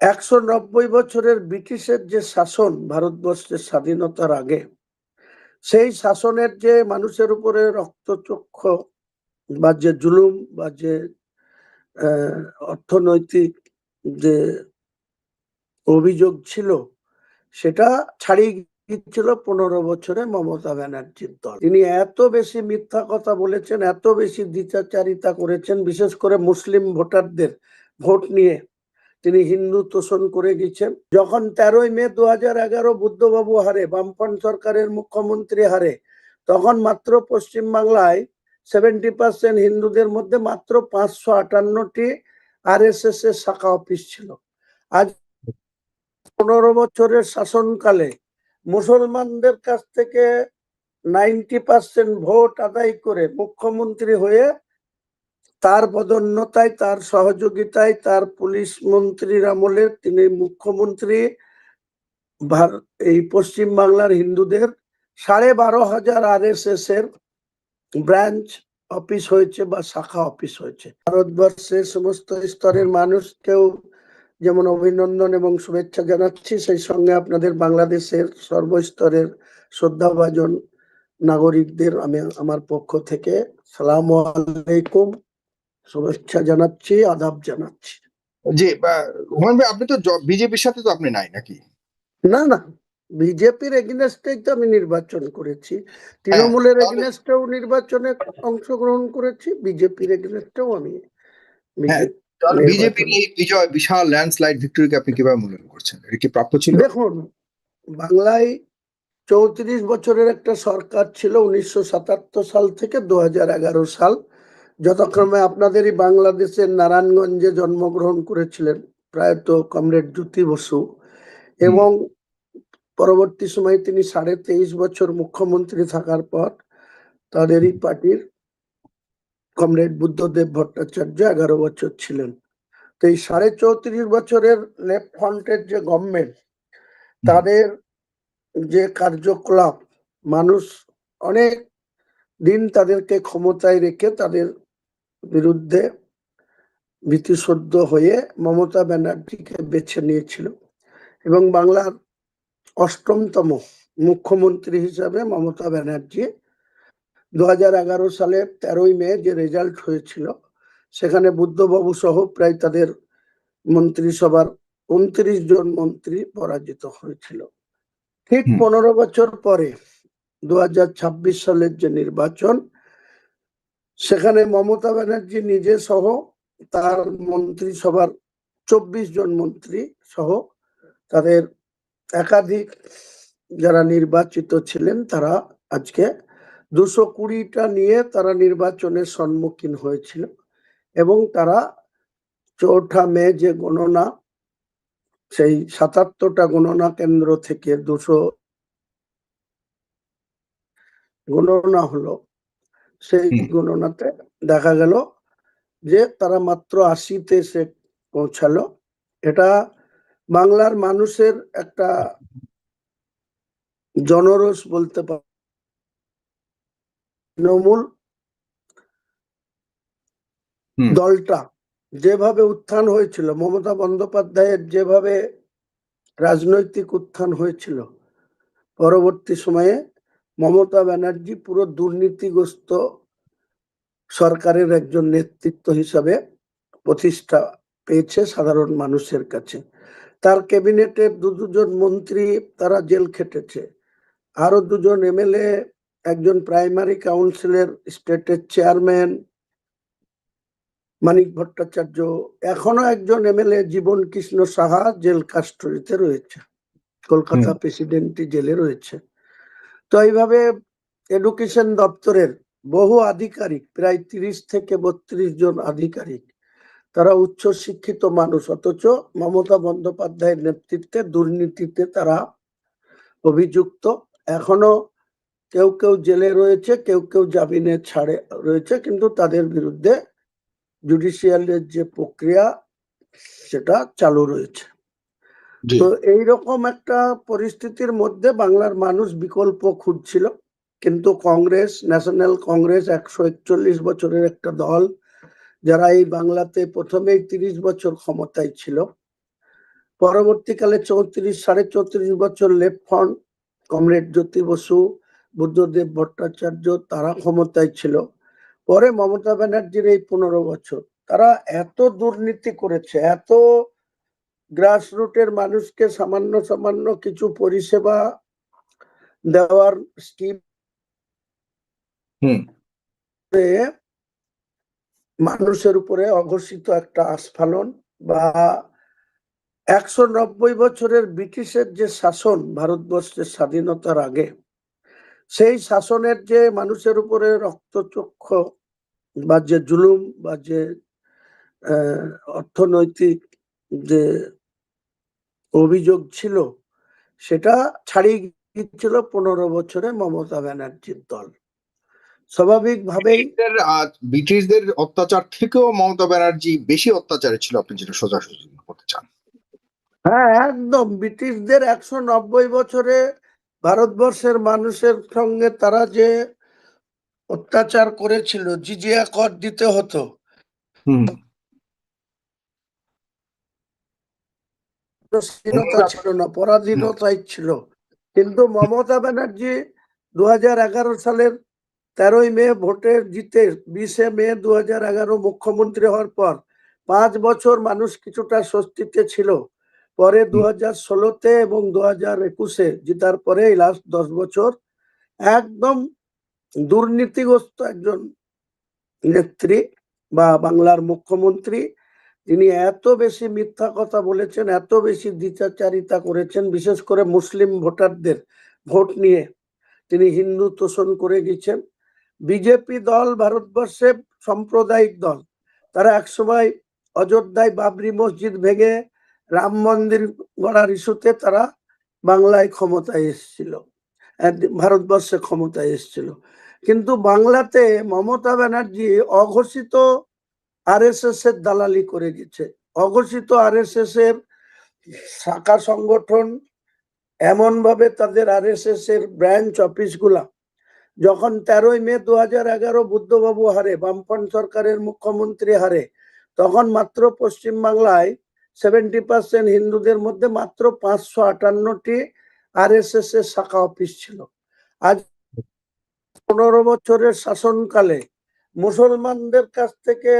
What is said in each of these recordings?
190 বছরের ব্রিটিশের যে শাসন ভারতবর্ষের স্বাধীনতার আগে, সেই শাসনের যে মানুষের উপরে রক্তচক্ষু বা যে জুলুম বা যে অর্থনৈতিক যে অভিযোগ ছিল, সেটা ছাড়িয়ে গিয়েছিল 15 বছরে মমতা ব্যানার্জির দল। তিনি এত বেশি মিথ্যা কথা বলেছেন, এত বেশি দ্বিচারিতা করেছেন, বিশেষ করে মুসলিম ভোটারদের ভোট নিয়ে তিনি হিন্দু তোষণ করে গেছেন। যখন 13ই মে 2011 বুদ্ধবাবু হারে, বামফ্রন্ট সরকারের মুখ্যমন্ত্রী হারে, তখন মাত্র পশ্চিমবাংলায় 70% হিন্দুদের মধ্যে মাত্র 558টি RSS এর শাখা অফিস ছিল। আজ 15 বছরের শাসনকালে মুসলমানদের কাছ থেকে 90% ভোট আদায় করে মুখ্যমন্ত্রী হয়ে তার পদোন্নতায়, তার সহযোগিতায়, তার পুলিশ মন্ত্রীর আমলে তিনি মুখ্যমন্ত্রী এই পশ্চিম বাংলার হিন্দুদের 12,500 RSS এর ব্রাঞ্চ অফিস হয়েছে বা শাখা অফিস হয়েছে। ভারতবর্ষের সমস্ত স্তরের মানুষকেও যেমন অভিনন্দন এবং শুভেচ্ছা জানাচ্ছি, সেই সঙ্গে আপনাদের বাংলাদেশের সর্বস্তরের শ্রদ্ধাভাজন নাগরিকদের আমি আমার পক্ষ থেকে সালামু আলাইকুম শুভেচ্ছা জানাচ্ছি, আদাব জানাচ্ছি। জি, হুমায়ুন ভাই, আপনি তো বিজেপির সাথে তো আপনি নাই নাকি? না না, বিজেপির এগেইনস্টেই তো আমি নির্বাচন করেছি, তৃণমূলের এগেইনস্টেও নির্বাচনে অংশগ্রহণ করেছি, বিজেপির এগেইনস্টেও আমি বিজেপির এই বিজয়, বিশাল ল্যান্ডস্লাইড ভিক্টরিকে আপনি কিভাবে মূল্যায়ন করছেন? এটা কি প্রাপ্য ছিল? দেখুন, বাংলায় 34 বছরের একটা সরকার ছিল 1977 সাল থেকে 2011 সাল, যথাক্রমে আপনাদেরই বাংলাদেশের নারায়ণগঞ্জে জন্মগ্রহণ করেছিলেন প্রয়াত কমরেড জ্যোতি বসু, এবং পরবর্তী সময়ে তিনি 23.5 বছর মুখ্যমন্ত্রী থাকার পর তাদেরই পার্টির কমরেড বুদ্ধদেব ভট্টাচার্য 11 বছর ছিলেন। তো এই 34.5 বছরের লেফট ফ্রন্টের যে গভর্নমেন্ট, তাদের যে কার্যকলাপ, মানুষ অনেক দিন তাদেরকে ক্ষমতায় রেখে তাদের বিরুদ্ধে ভীতিসদ্য হয়ে মমতা ব্যানার্জিকে বেছে নিয়েছিল, এবং বাংলার 8মতম মুখ্যমন্ত্রী হিসাবে মমতা ব্যানার্জি 2011 সালে 13ই মে যে রেজাল্ট হয়েছিল, সেখানে বুদ্ধবাবু সহ প্রায় তাদের মন্ত্রিসভার 29 জন মন্ত্রী পরাজিত হয়েছিল। ঠিক 15 বছর পরে 2026 সালের যে নির্বাচন, সেখানে মমতা ব্যানার্জি নিজে সহ তার মন্ত্রিসভার 24 জন মন্ত্রী সহ তাদের একাধিক যারা নির্বাচিত ছিলেন, তারা আজকে 220টা নিয়ে তারা নির্বাচনের সম্মুখীন হয়েছিল, এবং তারা 4 মে যে গণনা, সেই 77টা গণনা কেন্দ্র থেকে 200 গণনা হলো, সেই গণনাতে দেখা গেল যে তারা মাত্র 80-তে এসে পৌঁছালো। এটা বাংলার মানুষের একটা জনরোষ বলতে পারে। তৃণমূল দলটা যেভাবে উত্থান হয়েছিল, মমতা বন্দ্যোপাধ্যায়ের যেভাবে রাজনৈতিক উত্থান হয়েছিল, পরবর্তী সময়ে মমতা ব্যানার্জি পুরো দুর্নীতিগ্রস্ত সরকারের একজন নেতৃত্ব হিসাবে প্রতিষ্ঠা পেয়েছে সাধারণ মানুষের কাছে। তার ক্যাবিনেটের দুজন মন্ত্রী তারা জেল খেটেছে, আরো 2জন MLA, একজন প্রাইমারি কাউন্সিলের স্টেটের চেয়ারম্যান মানিক ভট্টাচার্য, এখনো একজন MLA জীবন কৃষ্ণ সাহা জেল কাস্টডিতে রয়েছে, কলকাতা প্রেসিডেন্সি জেলে রয়েছে। তো এইভাবে এডুকেশন দপ্তরের বহু আধিকারিক, প্রায় 30 থেকে 32 জন আধিকারিক, তারা উচ্চ শিক্ষিত মানুষ, অথচ মমতা বন্দ্যোপাধ্যায়ের নেতৃত্বে দুর্নীতিতে তারা অভিযুক্ত। এখনো কেউ কেউ জেলে রয়েছে, কেউ কেউ জামিনে ছাড়ে রয়েছে, কিন্তু তাদের বিরুদ্ধে জুডিশিয়ালের যে প্রক্রিয়া সেটা চালু রয়েছে। তো এইরকম একটা পরিস্থিতির মধ্যে বাংলার মানুষ বিকল্প খুঁজছিল, কিন্তু কংগ্রেস, ন্যাশনাল কংগ্রেস 141 বছরের একটা দল, যারা এই বাংলাতে প্রথমেই 30 বছর ক্ষমতায় ছিল, পরবর্তীকালে 34 বছর left front, comrade Jyoti Basu, Buddhadeb Bhattacharya তারা ক্ষমতায় ছিল। পরে মমতা ব্যানার্জির এই 15 বছর তারা এত দুর্নীতি করেছে, এত গ্রাসরুটের মানুষকে সামান্য সামান্য কিছু পরিষেবা দেওয়ার স্কিম মানুষের উপরে অঘোষিত একটা আস্ফালন বা 190 বছরের ব্রিটিশের যে শাসন ভারতবর্ষের স্বাধীনতার আগে, সেই শাসনের যে মানুষের উপরে রক্তচক্ষু বা যে জুলুম বা যে অর্থনৈতিক যে অভিযোগ ছিল, সেটা ছাড়িয়ে গিয়েছিল 15 বছরে মমতা ব্যানার্জির দল। স্বাভাবিকভাবেই ব্রিটিশদের অত্যাচার থেকেও মমতা ব্যানার্জি বেশি অত্যাচারী ছিল, আপনি যেটা সোজাসুজি করতে চান। হ্যাঁ, একদম ব্রিটিশদের 190 বছরে ভারতবর্ষের মানুষের সঙ্গে তারা যে অত্যাচার করেছিল, জিজিয়া কর দিতে হতো, স্বাধীনতা ছিল না, পরাধীনতাই ছিল। কিন্তু মমতা ব্যানার্জি 2011 সালের 13ই মে ভোটে জিতে 20 মে 2011 মুখ্যমন্ত্রী হওয়ার পর 5 বছর মানুষ কিছুটা স্বস্তিতে ছিল। পরে 2016-তে এবং 2021-এ জিতার পরে এই লাস্ট 10 বছর একদম দুর্নীতিগ্রস্ত একজন নেত্রী বা বাংলার মুখ্যমন্ত্রী। তিনি এত বেশি মিথ্যা কথা বলেছেন, এত বেশি দ্বিচারিতা করেছেন, বিশেষ করে মুসলিম ভোটারদের ভোট নিয়ে তিনি হিন্দু তোষণ করে গেছেন। বিজেপি দল ভারতবর্ষে সাম্প্রদায়িক দল, তারা একসময় অযোধ্যায় বাবরি মসজিদ ভেঙে রাম মন্দির গড়ার ইস্যুতে তারা বাংলায় ক্ষমতায় এসেছিল, ভারতবর্ষে ক্ষমতায় এসেছিল। কিন্তু বাংলাতে মমতা ব্যানার্জি অঘোষিত আরএসএস এর দালালি করে গেছে। অঘোষিত আরএসএস এর শাখা সংগঠন এমন ভাবে তাদের আরএসএস এর ব্রাঞ্চ অফিস গুলা, যখন 13ই মে 2011 বুদ্ধবাবু হারে, বামফ্রন্ট সরকারের মুখ্যমন্ত্রী হারে, তখন মাত্র পশ্চিমবাংলায় 70% হিন্দুদের মধ্যে মাত্র 558টি আরএসএস এর শাখা অফিস ছিল। আজ 15 বছরের শাসনকালে মুসলমানদের কাছ থেকে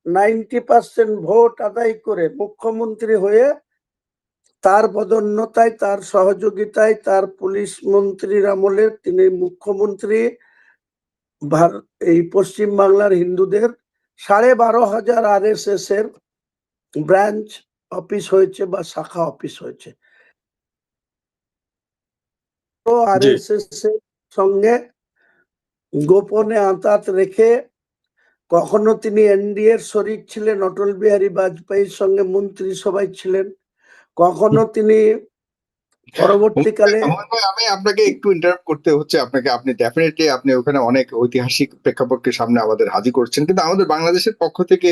90% ভোট আদায় করে মুখ্যমন্ত্রী হয়ে তার পদোন্নতায়, তার সহযোগিতায়, তার পুলিশ মন্ত্রীর আমলে তিনি মুখ্যমন্ত্রী এই পশ্চিম বাংলার হিন্দুদের 12,500 আরএসএস এর ব্রাঞ্চ অফিস হয়েছে বা শাখা অফিস হয়েছে। তো আরএসএস এর সঙ্গে গোপনে আঁতাত রেখে কখনো তিনি এনডিএ এর শরিক ছিলেন, অটল বিহারী বাজপেয়ীর সঙ্গে মন্ত্রিসভায় ছিলেন, কখনো তিনি পরবর্তীকালে আমি আপনাকে একটু ইন্টারাপ্ট করতে হচ্ছে আপনাকে। আপনি ডেফিনেটলি আপনি ওখানে অনেক ঐতিহাসিক প্রেক্ষাপটকে সামনে আমাদের হাজির করছেন, কিন্তু আমাদের বাংলাদেশের পক্ষ থেকে